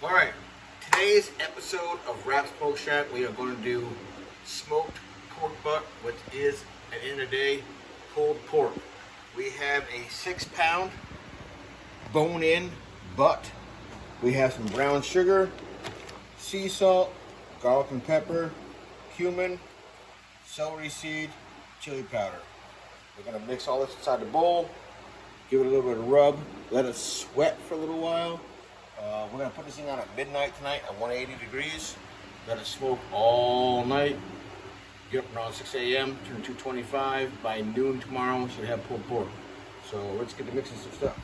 All right, today's episode of Wrap Smoke Shack, we are going to do smoked pork butt, which is, at the end of the day, pulled pork. We have a 6-pound bone-in butt. We have some brown sugar, sea salt, garlic and pepper, cumin, celery seed, chili powder. We're going to mix all this inside the bowl, give it a little bit of rub, let it sweat for a little while. We're going to put this thing on at midnight tonight at 180 degrees. Let it smoke all night. Get up around 6 a.m., turn 225. By noon tomorrow, we should have pulled pork. So let's get to mixing some stuff.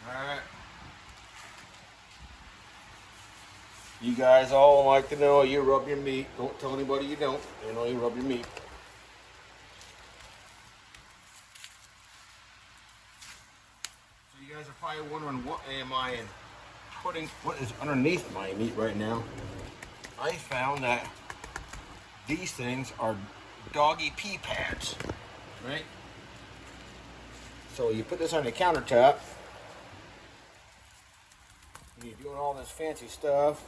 Alright. You guys all like to know you rub your meat. Don't tell anybody you don't. They know you rub your meat. So you guys are probably wondering, what am I putting, what is underneath my meat right now? I found that these things are doggy pee pads, right? So you put this on the countertop. You're doing all this fancy stuff,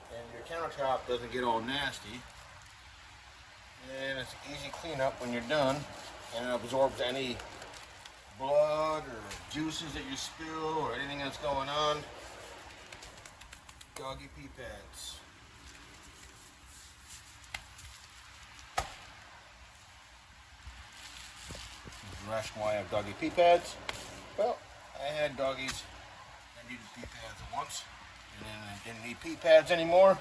and your countertop doesn't get all nasty. And it's easy cleanup when you're done, and it absorbs any blood or juices that you spill or anything that's going on. Doggy pee pads. The rationale why I have doggy pee pads. Well, I had doggies that needed pee pads at once, and then I didn't need pee pads anymore,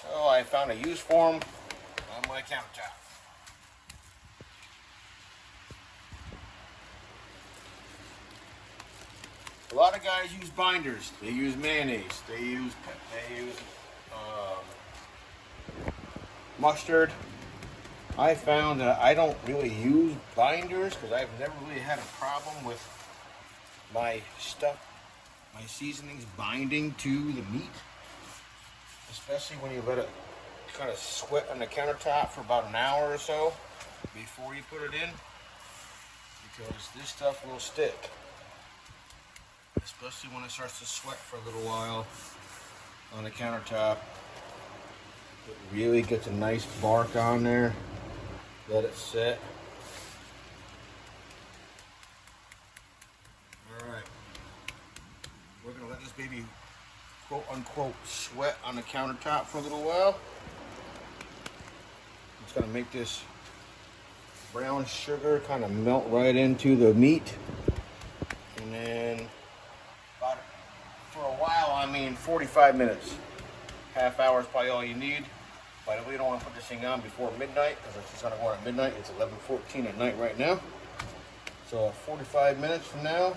so I found a use for them on my countertop. A lot of guys use binders. They use mayonnaise. They use mustard. I found that I don't really use binders because I've never really had a problem with my stuff, my seasonings binding to the meat, especially when you let it kind of sweat on the countertop for about an hour or so before you put it in, because this stuff will stick, especially when it starts to sweat for a little while on the countertop. It really gets a nice bark on there. Let it sit. Alright. We're going to let this baby, quote unquote, sweat on the countertop for a little while. It's going to make this brown sugar kind of melt right into the meat. And then, for a while, I mean 45 minutes. Half hour is probably all you need. By the way, you don't want to put this thing on before midnight, because it's just going to go on at midnight. It's 11:14 at night right now. So 45 minutes from now,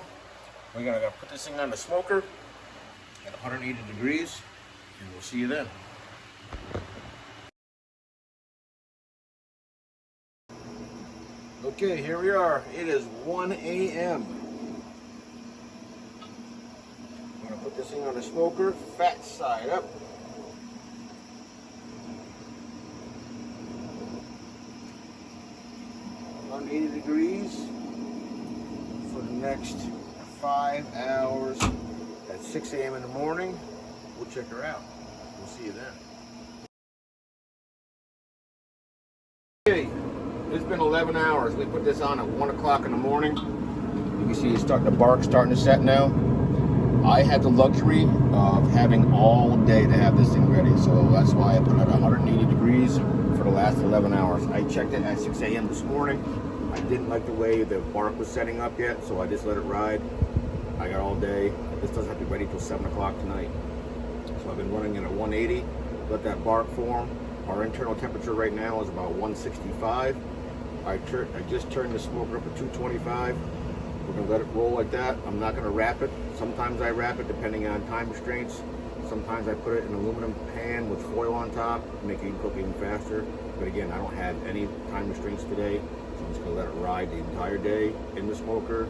we're going to put this thing on the smoker at 180 degrees, and we'll see you then. Okay, here we are. It is 1 a.m. I'm going to put this thing on the smoker, fat side up. 180 degrees for the next 5 hours at 6 a.m. in the morning. We'll check her out. We'll see you then. Okay, it's been 11 hours. We put this on at 1 o'clock in the morning. You can see it's starting to bark, starting to set now. I had the luxury of having all day to have this thing ready, so that's why I put it at 180 degrees for the last 11 hours. I checked it at 6 a.m. this morning. I didn't like the way the bark was setting up yet, so I just let it ride. I got all day. This doesn't have to be ready till 7 o'clock tonight. So I've been running it at 180, let that bark form. Our internal temperature right now is about 165. I just turned the smoker up to 225. We're gonna let it roll like that. I'm not gonna wrap it. Sometimes I wrap it depending on time restraints. Sometimes I put it in an aluminum pan with foil on top to make it cook even faster. But again, I don't have any time restraints today, so Just gonna let it ride the entire day in the smoker.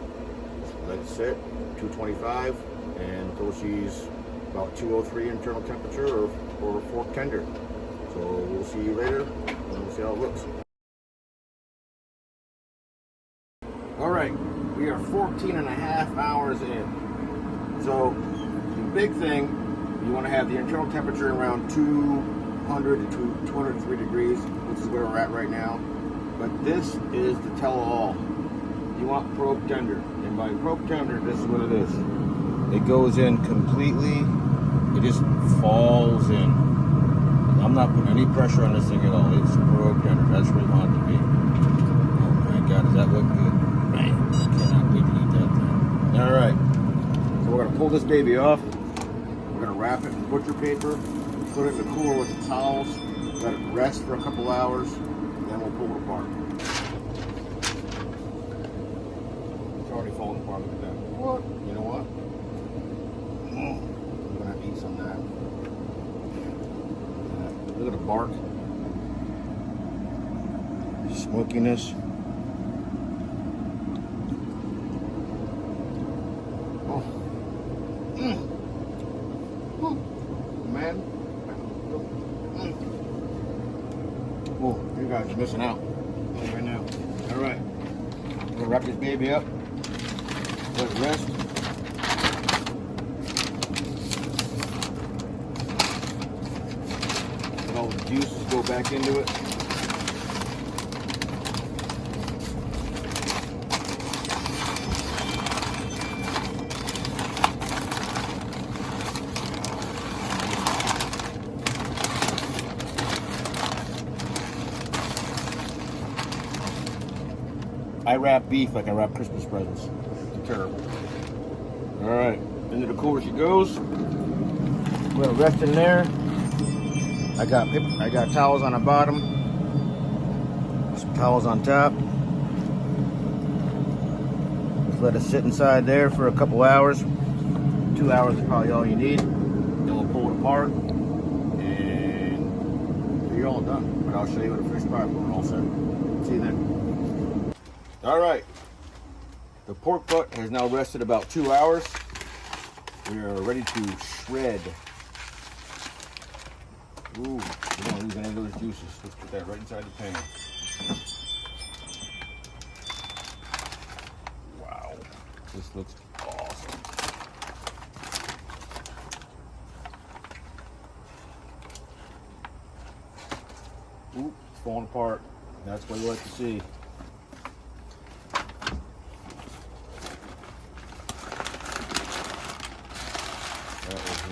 Just let it sit, 225, and until she's about 203 internal temperature or fork tender. So we'll see you later, and we'll see how it looks. All right, we are 14 and a half hours in. So the big thing, you want to have the internal temperature around 200 to 203 degrees, which is where we're at right now. But this is the tell-all. You want probe tender, and by probe tender, this is what it is. It goes in completely. It just falls in. I'm not putting any pressure on this thing at all. It's probe tender. That's what we want it to be. Oh my God, does that look good? Man, I cannot wait to eat that thing. All right, so we're gonna pull this baby off. We're gonna wrap it in butcher paper, put it in the cooler with the towels, let it rest for a couple hours, and then we'll pull it apart. It's already falling apart. Look at that. What? You know what? I'm gonna have to eat some of that. Look at the bark. Smokiness. Man. Oh, you guys are missing out right now. All right, I'm gonna wrap this baby up, let it rest. Let all the juices go back into it. I wrap beef like I wrap Christmas presents. It's terrible. All right, into the cooler she goes. I'm gonna rest in there. I got towels on the bottom, some towels on top. Just let it sit inside there for a couple hours. 2 hours is probably all you need. Then we'll pull it apart, and you're all done. But I'll show you what a finished product when all set. See you then. All right, the pork butt has now rested about 2 hours. We are ready to shred. Ooh, we don't lose any of those juices. Let's put that right inside the pan. Wow, this looks awesome. Ooh, it's falling apart. That's what you like to see.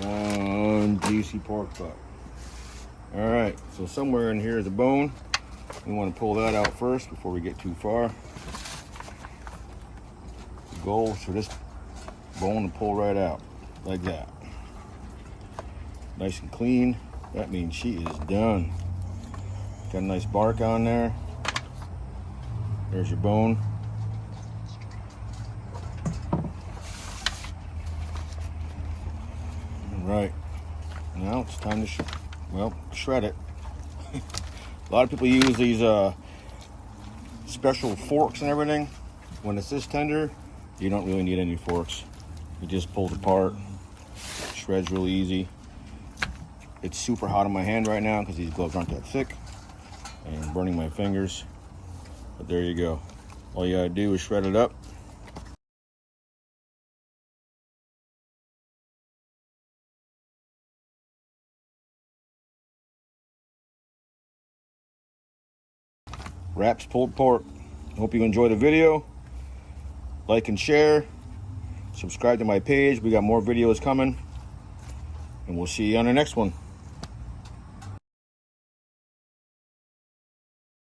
One juicy pork butt. All right, so somewhere in here is a bone. We want to pull that out first before we get too far. The goal is for this bone to pull right out, like that. Nice and clean. That means she is done. Got a nice bark on there. There's your bone. Right, now it's time to shred it. A lot of people use these special forks and everything. When it's this tender, you don't really need any forks. It just pulls apart, shreds really easy. It's super hot on my hand right now because these gloves aren't that thick and burning my fingers. But there you go. All you gotta do is shred it up. Wraps pulled pork. Hope you enjoy the video. Like and share. Subscribe to my page. We got more videos coming. And we'll see you on the next one.